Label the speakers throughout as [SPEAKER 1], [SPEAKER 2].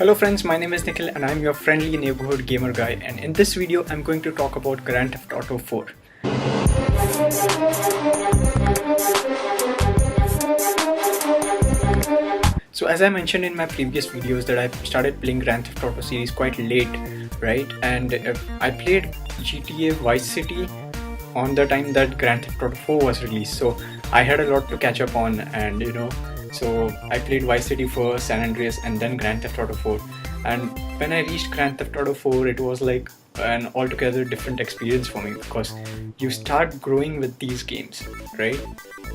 [SPEAKER 1] Hello friends, my name is Nikhil and I'm your friendly neighborhood gamer guy, and in this video I'm going to talk about Grand Theft Auto 4. So as I mentioned in my previous videos that I started playing Grand Theft Auto series quite late, right? And I played GTA Vice City on the time that Grand Theft Auto 4 was released, so I had a lot to catch up on, and so I played Vice City first, San Andreas, and then Grand Theft Auto 4. And when I reached Grand Theft Auto 4, it was like an altogether different experience for me, because you start growing with these games, right?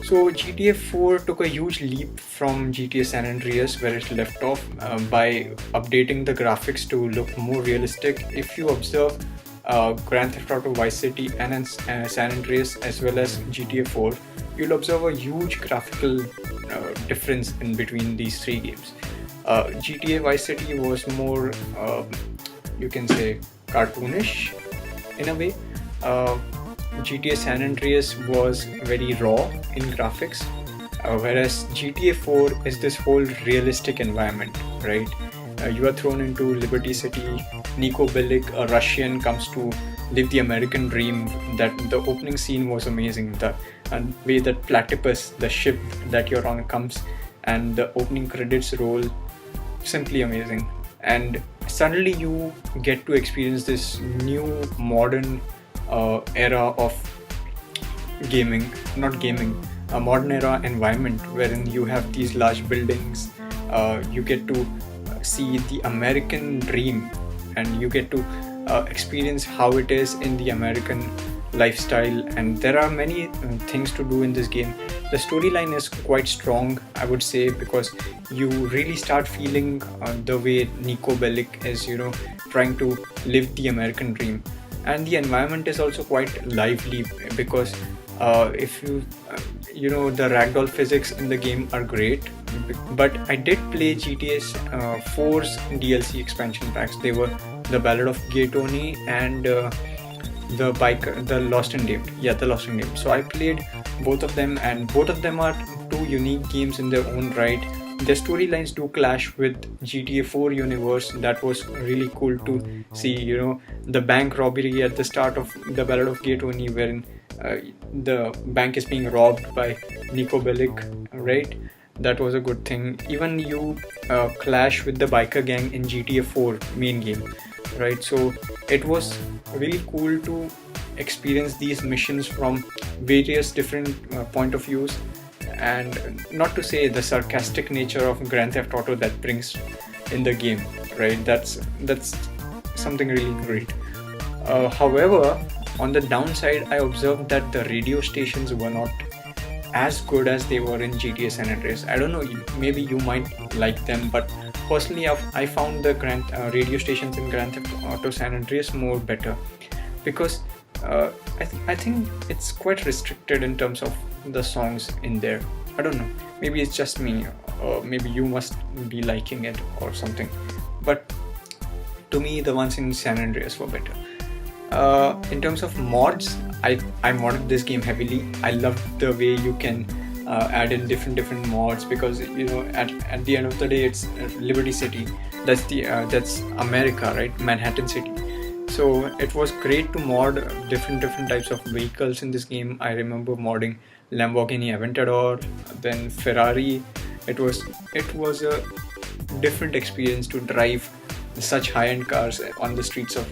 [SPEAKER 1] So GTA 4 took a huge leap from GTA San Andreas where it left off by updating the graphics to look more realistic. If you observe Grand Theft Auto Vice City and San Andreas as well as GTA 4, you'll observe a huge graphical difference in between these three games. GTA Vice City was more, you can say, cartoonish in a way. GTA San Andreas was very raw in graphics, whereas GTA 4 is this whole realistic environment, right? You are thrown into Liberty City. Niko Bellic, a Russian, comes to live the American dream. That the opening scene was amazing. The way that Platypus, the ship that you're on, comes and the opening credits roll, simply amazing. And suddenly you get to experience this new modern era of gaming, not gaming, a modern era environment wherein you have these large buildings. You get to see the American dream, and you get to experience how it is in the American lifestyle. And there are many things to do in this game. The storyline is quite strong, I would say, because you really start feeling the way Niko Bellic is, trying to live the American dream. And the environment is also quite lively, because if you the Ragdoll Physics in the game are great. But I did play GTA 4's DLC expansion packs. They were the Ballad of Gay Tony and the Lost and Damned. Yeah, the Lost and Damned. So I played both of them, and both of them are two unique games in their own right. Their storylines do clash with GTA 4 universe. That was really cool to see, the bank robbery at the start of the Ballad of Gay Tony, wherein the bank is being robbed by Niko Bellic, right? That was a good thing. Even you clash with the biker gang in GTA 4 main game, right? So it was really cool to experience these missions from various different point of views. And not to say the sarcastic nature of Grand Theft Auto that brings in the game, right? That's something really great. However, on the downside, I observed that the radio stations were not as good as they were in GTA San Andreas. I don't know, maybe you might like them, but personally I found the radio stations in Grand Theft Auto San Andreas more better, because I think it's quite restricted in terms of the songs in there. I don't know, maybe it's just me, or maybe you must be liking it or something, but to me the ones in San Andreas were better. In terms of mods, I modded this game heavily. I loved the way you can add in different mods, because at the end of the day it's Liberty City. That's America, right? Manhattan City. So it was great to mod different types of vehicles in this game. I remember modding Lamborghini Aventador, then Ferrari. It was a different experience to drive such high-end cars on the streets of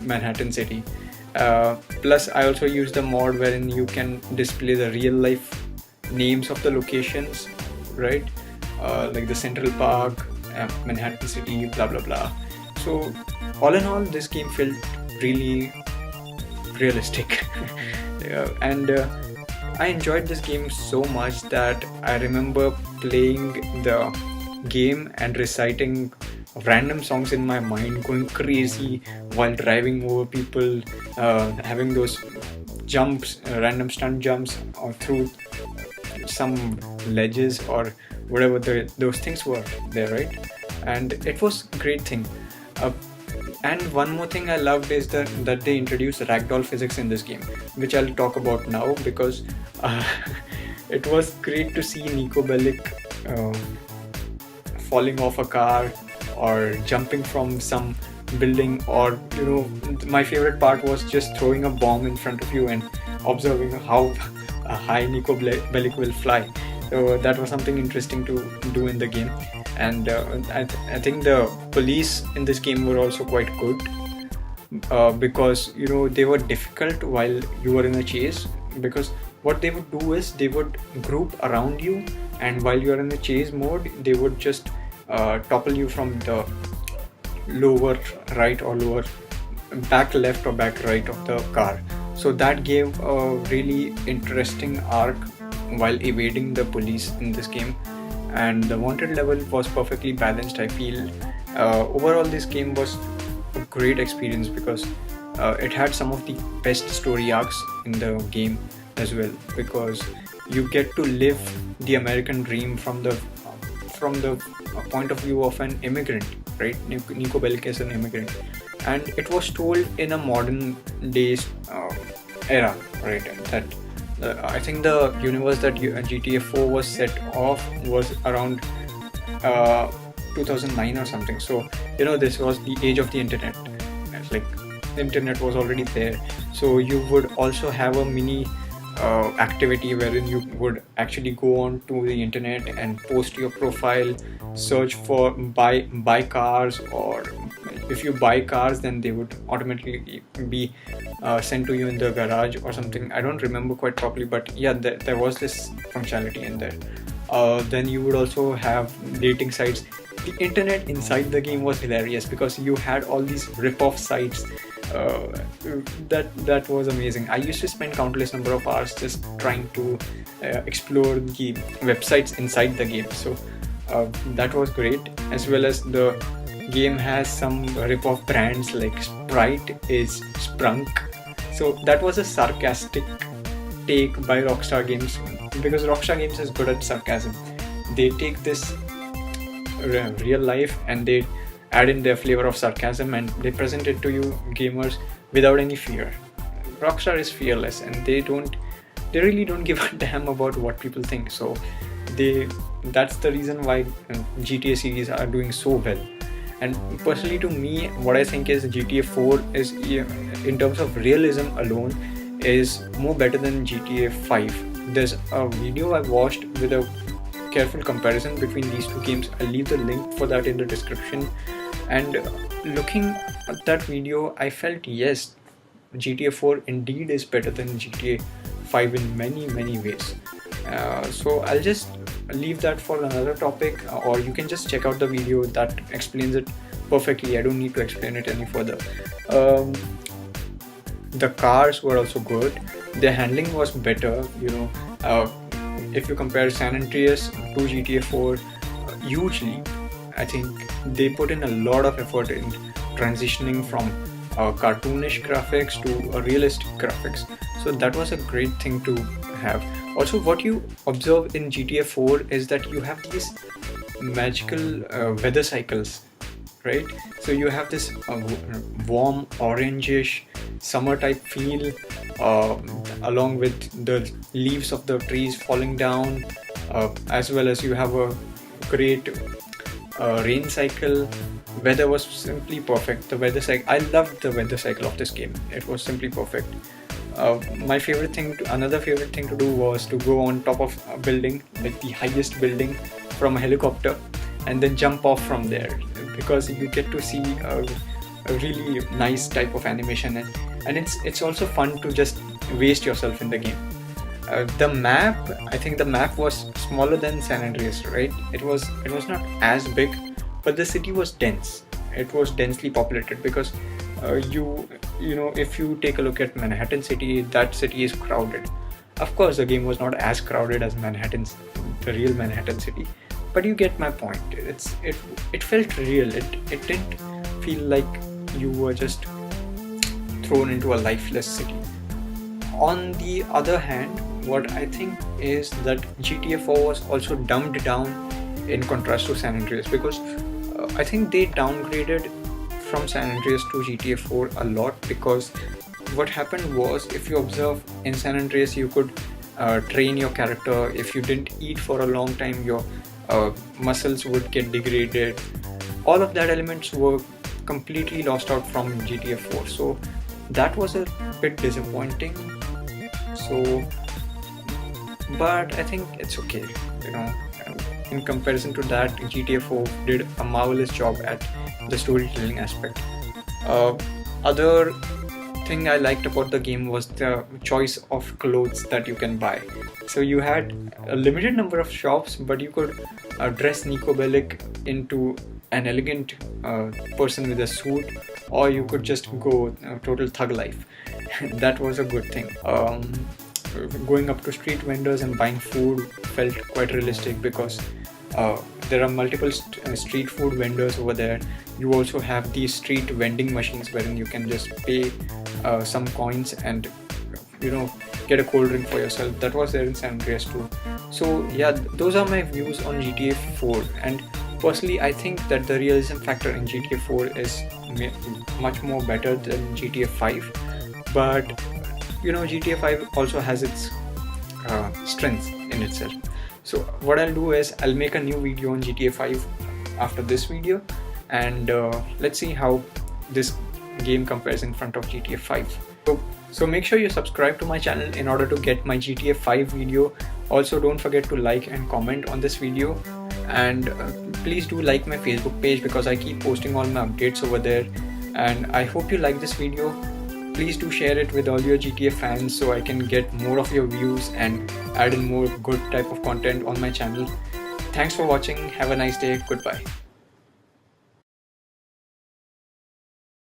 [SPEAKER 1] Manhattan City. Plus I also used a mod wherein you can display the real life names of the locations, right? Like the Central Park, Manhattan City, blah blah blah. So all in all, this game felt really realistic. And I enjoyed this game so much that I remember playing the game and reciting random songs in my mind, going crazy while driving over people, having those jumps, random stunt jumps, or through some ledges or whatever those things were there, right? And it was a great thing. And one more thing I loved is that they introduced Ragdoll Physics in this game, which I'll talk about now, because it was great to see Niko Bellic falling off a car, or jumping from some building, or my favorite part was just throwing a bomb in front of you and observing how high Nico Bellic will fly. So that was something interesting to do in the game. And I think the police in this game were also quite good, because they were difficult while you were in a chase, because what they would do is they would group around you, and while you are in the chase mode they would just topple you from the lower right or lower back left or back right of the car. So that gave a really interesting arc while evading the police in this game. And the wanted level was perfectly balanced, I feel. Overall this game was a great experience, because it had some of the best story arcs in the game as well, because you get to live the American dream from the point of view of an immigrant, right? Nico Bellic is an immigrant, and it was told in a modern days era, right? That I think the universe that GTA 4 was set off was around 2009 or something. So this was the age of the internet. Like, the internet was already there, so you would also have a mini activity wherein you would actually go on to the internet and post your profile, search for buy cars, or if you buy cars then they would automatically be sent to you in the garage or something. I don't remember quite properly, but yeah, there was this functionality in there. Then you would also have dating sites. The internet inside the game was hilarious, because you had all these rip-off sites. That was amazing. I used to spend countless number of hours just trying to explore the websites inside the game. So that was great, as well as the game has some rip-off brands, like Sprite is Sprunk. So that was a sarcastic take by Rockstar Games, because Rockstar Games is good at sarcasm. They take this real life and they add in their flavor of sarcasm, and they present it to you gamers without any fear. Rockstar is fearless, and they really don't give a damn about what people think. So that's the reason why GTA series are doing so well. And personally, to me, what I think is GTA 4 is, in terms of realism alone, is more better than GTA 5. There's a video I watched with a careful comparison between these two games. I'll leave the link for that in the description. And looking at that video, I felt, yes, GTA 4 indeed is better than GTA 5 in many ways. So I'll just leave that for another topic, or you can just check out the video that explains it perfectly. I don't need to explain it any further. The cars were also good. The handling was better. If you compare San Andreas to GTA 4, hugely. I think they put in a lot of effort in transitioning from cartoonish graphics to realistic graphics. So that was a great thing to have. Also, what you observe in GTA 4 is that you have these magical weather cycles, right? So you have this warm orangish summer type feel, along with the leaves of the trees falling down, as well as you have a great rain cycle. Weather was simply perfect. The weather cycle, I loved the weather cycle of this game. It was simply perfect. Another favorite thing to do was to go on top of a building, like the highest building, from a helicopter, and then jump off from there, because you get to see a really nice type of animation, and it's also fun to just waste yourself in the game. The map, I think the map was smaller than San Andreas, right? It was not as big, but the city was dense. It was densely populated, because if you take a look at Manhattan City, that city is crowded. Of course, the game was not as crowded as the real Manhattan City, but you get my point. It felt real. It didn't feel like you were just thrown into a lifeless city. On the other hand, what I think is that GTA 4 was also dumbed down in contrast to San Andreas, because I think they downgraded from San Andreas to GTA 4 a lot, because what happened was, if you observe, in San Andreas you could train your character. If you didn't eat for a long time, your muscles would get degraded. All of that elements were completely lost out from GTA 4, so that was a bit disappointing. So, but I think it's okay, in comparison to that, GTA 4 did a marvelous job at the storytelling aspect. Other thing I liked about the game was the choice of clothes that you can buy. So you had a limited number of shops, but you could dress Nico Bellic into an elegant person with a suit, or you could just go total thug life. That was a good thing. Going up to street vendors and buying food felt quite realistic because there are multiple street food vendors over there. You also have these street vending machines wherein you can just pay some coins and get a cold drink for yourself. That was there in San Andreas too. So yeah, those are my views on GTA 4, and personally I think that the realism factor in GTA 4 is much more better than GTA 5, but GTA 5 also has its strengths in itself. So what I'll do is I'll make a new video on GTA 5 after this video, and let's see how this game compares in front of GTA 5. So make sure you subscribe to my channel in order to get my GTA 5 video. Also don't forget to like and comment on this video, and please do like my Facebook page because I keep posting all my updates over there. And I hope you like this video. Please do share it with all your GTA fans so I can get more of your views and add in more good type of content on my channel. Thanks for watching. Have a nice day. Goodbye.